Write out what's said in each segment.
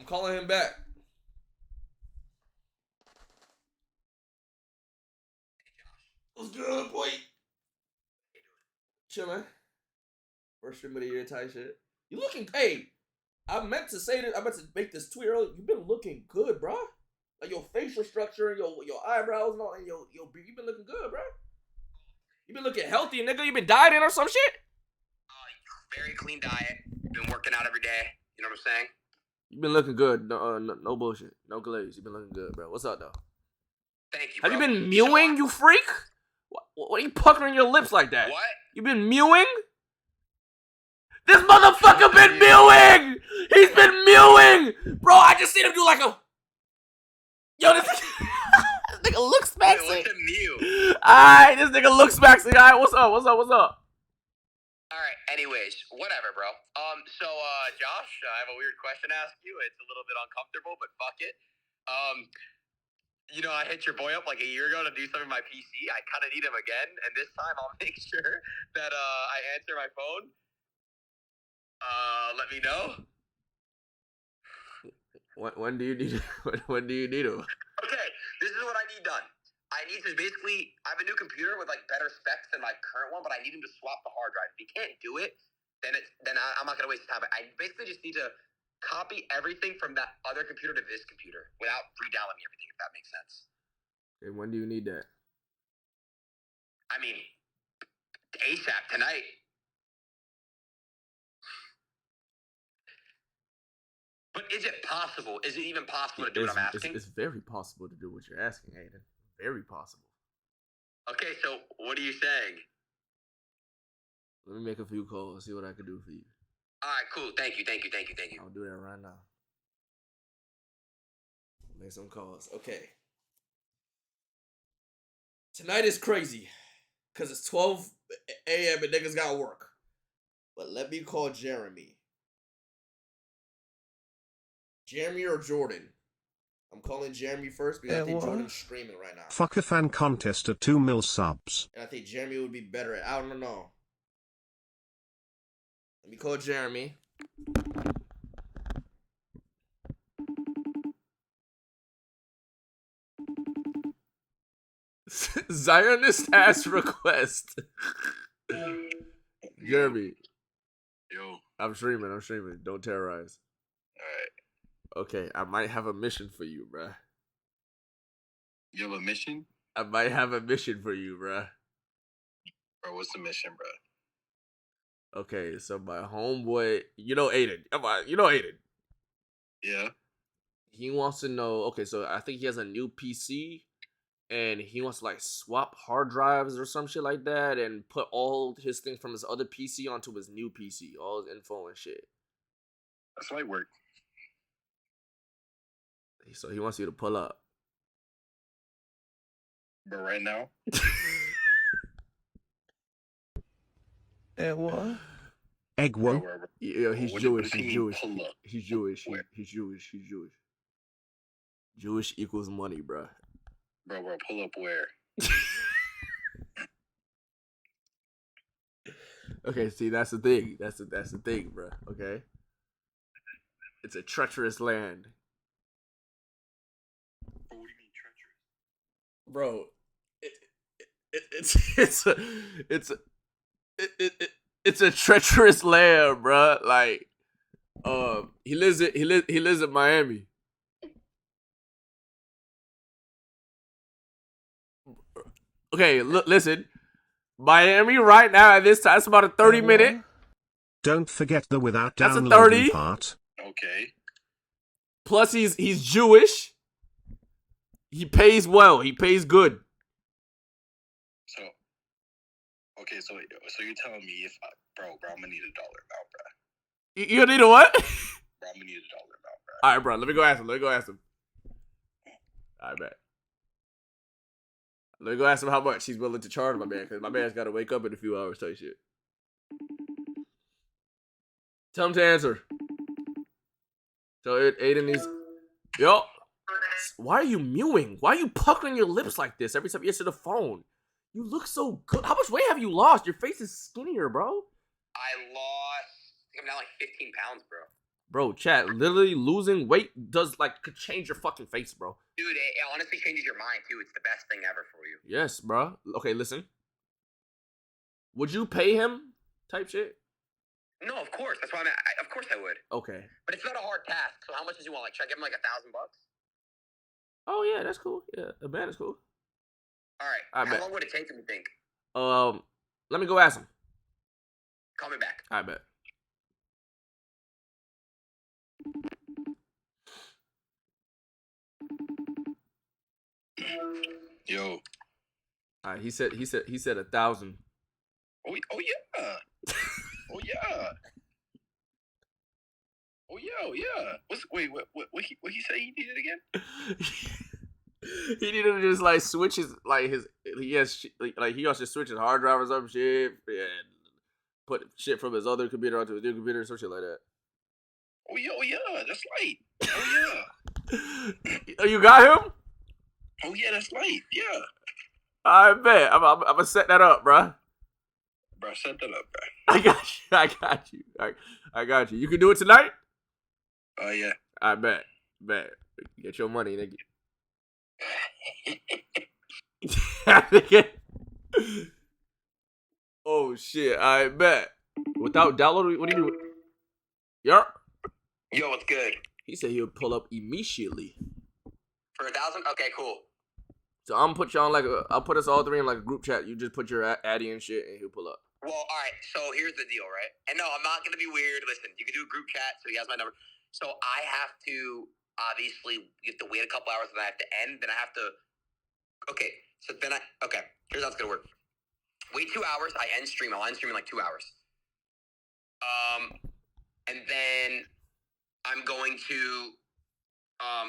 calling him back. What's good, boy? Chill, man. First stream of the year type shit. You looking? Hey, I meant to say that. I meant to make this tweet earlier. You've been looking good, bro. Like your facial structure and your eyebrows and all, and your you've been looking good, bro. You been looking healthy, nigga. You been dieting or some shit? Very clean diet. Been working out every day. You know what I'm saying? You been looking good. No bullshit. No glaze. You been looking good, bro. What's up, though? Thank you, Have bro. you been mewing, you freak? What are you puckering your lips like that? What? You been mewing? This motherfucker been mewing! He's been mewing! Bro, I just seen him do like a... Yo, this nigga looks maxing. Wait, what's a mew? Alright, this nigga looks maxing. Alright, what's up? Alright, anyways, whatever, bro. So, Josh, I have a weird question to ask you. It's a little bit uncomfortable, but fuck it. You know, I hit your boy up like a year ago to do something on my PC. I kind of need him again, and this time I'll make sure that I answer my phone. Let me know. When do you need when do you need him? Okay, this is what I need done. I need to basically, I have a new computer with like better specs than my current one, but I need him to swap the hard drive. If he can't do it, then I'm not gonna waste time. I basically just need to copy everything from that other computer to this computer without redownloading everything, if that makes sense. And when do you need that? I mean, ASAP tonight. But is it possible? Is it even possible to do what I'm asking? It's very possible to do what you're asking, Adin. Very possible. Okay, so what are you saying? Let me make a few calls, see what I can do for you. All right, cool. Thank you. I'll do that right now. Make some calls. Okay. Tonight is crazy. Because it's 12 a.m. and niggas got work. But let me call Jeremy. Jeremy or Jordan? I'm calling Jeremy first because I think Jordan's streaming right now. Fuck a fan contest at 2 mil subs. And I think Jeremy would be better at... I don't know. Let me call Jeremy. Zionist ass request. Jeremy. Yo. I'm streaming. Don't terrorize. Alright. Okay, I might have a mission for you, bruh. You have a mission? I might have a mission for you, bruh. Bro, what's the mission, bro? Okay, so my homeboy, you know Adin. You know Adin. Yeah. He wants to know, okay, so I think he has a new PC, and he wants to, like, swap hard drives or some shit like that, and put all his things from his other PC onto his new PC, all his info and shit. That's light work. So he wants you to pull up. But right now? Egg what? Yeah, he's Jewish. He's Jewish. Jewish equals money, bro. Bro, pull up where? Okay, see, that's the thing. That's the thing, bro. Okay, it's a treacherous land. What do you mean treacherous? Bro, it's a treacherous land, bro. Like, he lives in Miami. Okay, look, listen. Miami right now at this time, it's about a 30-minute. Don't forget the without That's a downloading 30. part. Okay. Plus, he's Jewish. He pays well. He pays good. So, okay, so you're telling me if bro, I'm gonna need $1 amount, bro. You need a what? Bro, I'm gonna need $1 amount, bro. All right, bro. Let me go ask him. I bet. Let me go ask him how much he's willing to charge my man, because my man's got to wake up in a few hours, type shit. Tell him to answer. So Adin is... Yo. Why are you mewing? Why are you puckering your lips like this every time you answer the phone? You look so good. How much weight have you lost? Your face is skinnier, bro. I think I'm down like 15 pounds, bro. Bro, chat, literally losing weight could change your fucking face, bro. Dude, it honestly changes your mind too. It's the best thing ever for you. Yes, bro. Okay, listen. Would you pay him? Type shit. No, of course. That's why of course I would. Okay. But it's not a hard task. So how much does he want? Like, should I give him like $1,000? Oh yeah, that's cool. Yeah, a band is cool. All right. How long would it take him to think? Let me go ask him. Call me back. I bet. Yo. All right, he said 1,000. Oh yeah. Oh yeah. Oh yeah. What he say he needed again? He needed to just like switch his he also switch his hard drive or some shit and put shit from his other computer onto his new computer, some shit like that. Oh yeah, that's light. Oh yeah. Oh, you got him? Oh yeah, that's light. Yeah. I bet. I'm gonna set that up, bro. Bro, set that up, bro. I got you. I got you. You can do it tonight? Oh yeah. I bet. Get your money, nigga. Oh shit, I bet. Without downloading, what do you do? Yup. Yo, what's good? He said he would pull up immediately. For 1,000? Okay, cool. So I'm gonna put you on I'll put us all three in like a group chat. You just put your Adin and shit, and he'll pull up. Well, all right. So here's the deal, right? And no, I'm not gonna be weird. Listen, you can do a group chat, so he has my number. So I have to obviously you have to wait a couple hours, and I have to end. Then I have to. Okay. So then here's how it's gonna work. Wait 2 hours. I end stream. I'll end stream in like 2 hours. And then I'm going to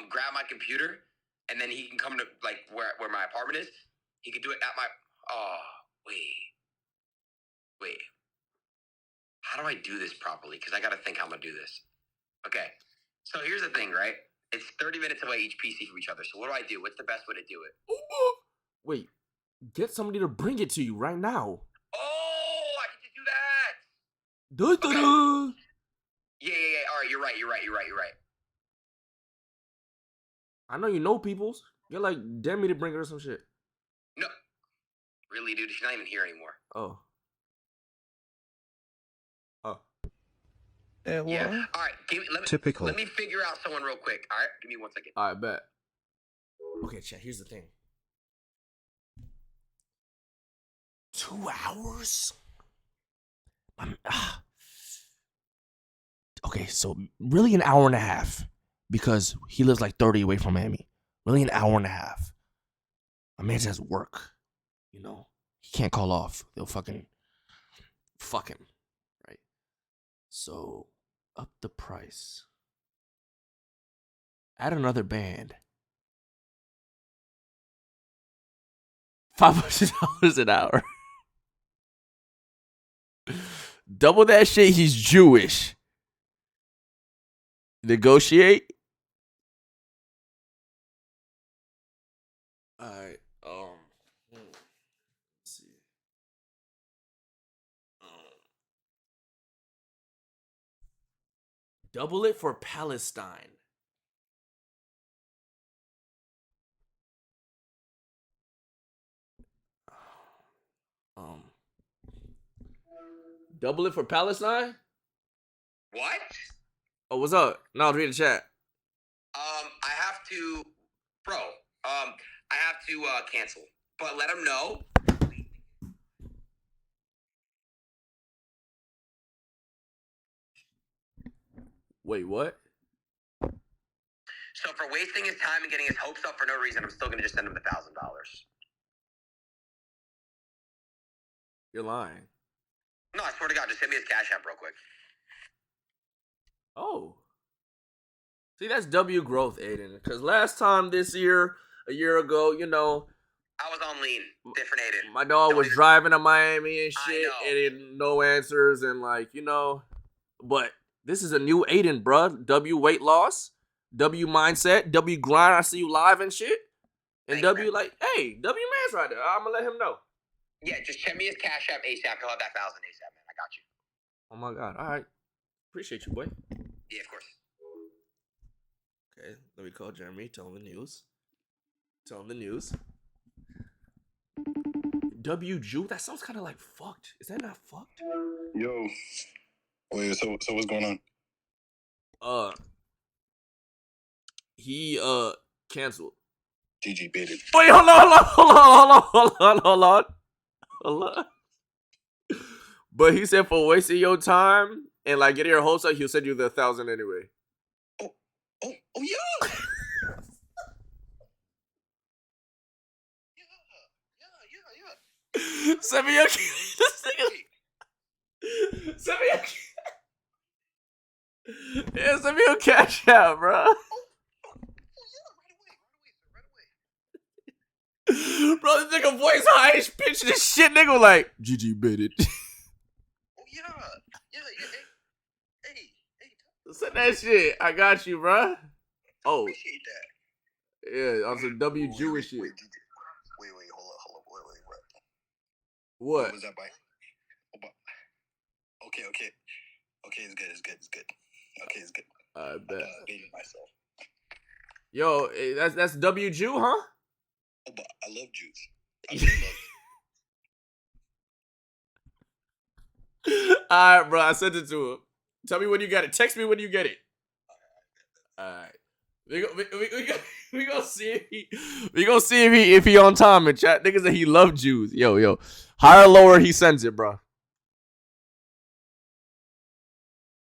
grab my computer, and then he can come to like where my apartment is. He could do it at my. Oh wait. How do I do this properly? Because I got to think how I'm gonna do this. Okay. So here's the thing, right? It's 30 minutes away each PC from each other. So what do I do? What's the best way to do it? Wait, get somebody to bring it to you right now. Oh, I can just do that. Da-da-da. Okay. Yeah. All right, you're right. I know you know peoples. You're like, damn me to bring her some shit. No. Really, dude? She's not even here anymore. Oh. Yeah. All right. Typical. Let me figure out someone real quick. All right. Give me 1 second. I bet. Okay, chat. Here's the thing. 2 hours? Okay, so really an hour and a half because he lives like 30 away from Miami. Really an hour and a half. My man just has work. You know, he can't call off. They'll fuck him. Right? So, up the price. Add another band. $500 an hour. Double that shit, he's Jewish. Negotiate. Alright, let's see. Double it for Palestine. Double it for Palestine? What? Oh, what's up? No, I'll read the chat. I have to, bro. I have to cancel, but let him know. Wait, what? So for wasting his time and getting his hopes up for no reason, I'm still gonna just send him $1,000. You're lying. No, I swear to God, just send me his Cash App real quick. Oh. See, that's W growth, Adin. Because last time this year, a year ago, you know, I was on lean. Different Adin. my dog was driving to Miami and shit, and it, no answers, and like, you know. But this is a new Adin, bruh. W weight loss, W mindset, W grind. I see you live and shit. And Thanks, W man. like, hey, W man's right there. I'm gonna let him know. Yeah, just send me his Cash App ASAP. He'll have that 1,000 ASAP, man. I got you. Oh my God. All right. Appreciate you, boy. Yeah, of course. Okay, let me call Jeremy. Tell him the news. Tell him the news. W Jew? That sounds kind of like fucked. Is that not fucked? Yo. Wait, so what's going on? He canceled. GG baited. Wait, hold on. But he said for wasting your time and like getting your hopes up, he'll send you the 1,000 anyway. Oh yeah. Yeah. Send me your Send me your Yeah, send me your cash out, bro. Bro, this nigga voice high as pitch this shit, nigga like GG baited. Oh yeah. Hey. Send that shit. I got you, bro. Oh, Appreciate that. yeah, on some W Jewish shit. Wait, hold up. Wait. What? Was that by? Okay, it's good. Okay, it's good. I bet. Baited myself. Yo, that's W Jew, huh? Oh, but I love Jews. I really love Alright, bro, I sent it to him. Tell me when you get it. Text me when you get it. Alright. We gonna see if he on time in chat. Niggas that he love Jews. Yo. Higher or lower, he sends it, bro.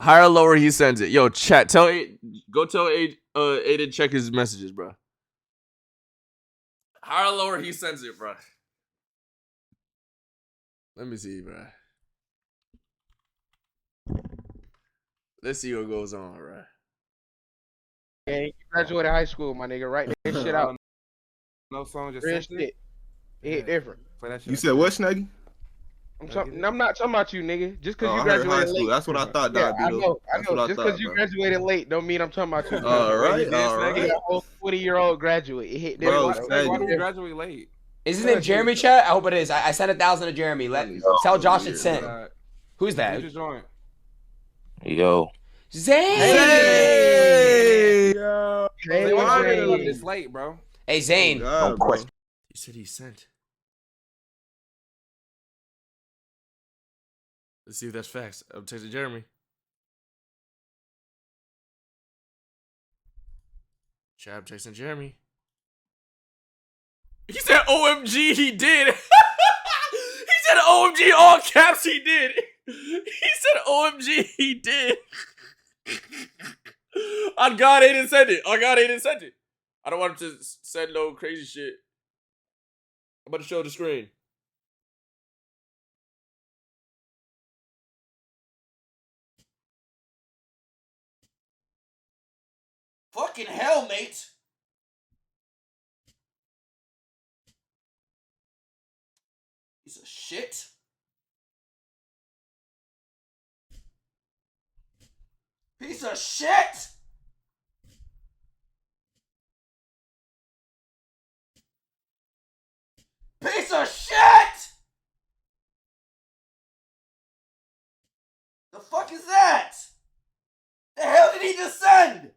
Higher or lower, he sends it. Yo, chat. Go tell Adin check his messages, bro. Higher or lower, he sends it, bro. Let me see, bro. Let's see what goes on, bro. Yeah, you graduated high school, my nigga. Write that shit out. No song, just Real sent shit. it. It hit different. Play that shit. You said what, Snaggy? I'm not talking about you, nigga. Just because Oh, you I heard high graduated school. late. That's what I thought. Yeah, I know. I know. Just because you graduated late don't mean I'm talking about you. All right. You got a whole 20-year-old graduate. It hit Bro, different. Why did you graduate late? Is his name Jeremy, chat? I hope it is. I sent 1,000 to Jeremy. Tell Josh it's sent. Who's that? Yo. Zane! Hey! Yo. Hey, why Zane. you this late, bro? Hey, Zane. God, bro. He said he sent. Let's see if that's facts. I'm texting Jeremy. Chat, I'm texting Jeremy. He said OMG, he did. He said OMG, all caps, he did. He said OMG, he did. On God, he didn't send it. On God, he didn't send it. I don't want him to send no crazy shit. I'm about to show the screen. Fucking hell, mate. Piece of shit. Piece of shit. Piece of shit. The fuck is that? The hell did he just send?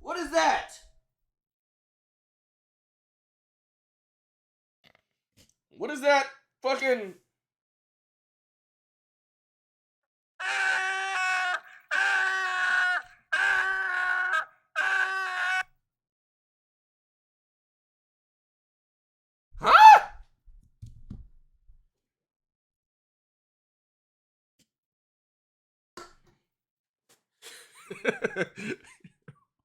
What is that? What is that fucking... Huh?